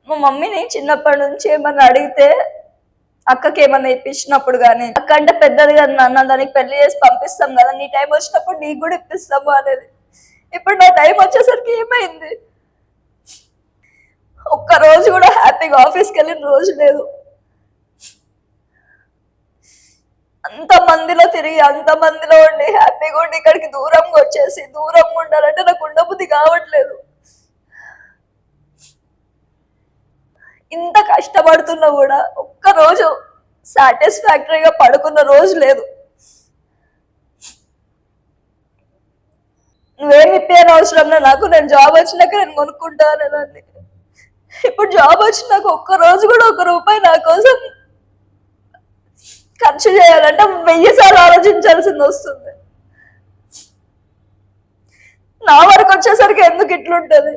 మా మమ్మీని చిన్నప్పటి నుంచి ఏమన్నా అడిగితే అక్కకి ఏమన్నా ఇప్పించినప్పుడు కానీ అక్క అంటే పెద్దది కదా నాన్న, దానికి పెళ్లి చేసి పంపిస్తాం కదా, నీ టైం వచ్చినప్పుడు నీకు కూడా ఇప్పిస్తాము అనేది. ఇప్పుడు నా టైం వచ్చేసరికి ఏమైంది? ఒక్క రోజు కూడా హ్యాపీగా ఆఫీస్కి వెళ్ళిన రోజు లేదు. అంత మందిలో తిరిగి అంత మందిలో ఉండి హ్యాపీగా ఉండి ఇక్కడికి దూరంగా వచ్చేసి దూరంగా ఉండాలంటే నాకు ఉండబుద్ధి కావట్లేదు. ఇంత కష్టపడుతున్నా కూడా ఒక్క రోజు సాటిస్ఫాక్టరీగా పడుకున్న రోజు లేదు. నువ్వేమి ఇప్పేయని అవసరం లేదు నాకు, నేను జాబ్ వచ్చినాక నేను కొనుక్కుంటాను దాన్ని. ఇప్పుడు జాబ్ వచ్చినాక ఒక్క రోజు కూడా ఒక రూపాయి నా కోసం ఖర్చు చేయాలంటే 1000 సార్లు ఆలోచించాల్సింది వస్తుంది. నా వరకు వచ్చేసరికి ఎందుకు ఇట్లుంటది?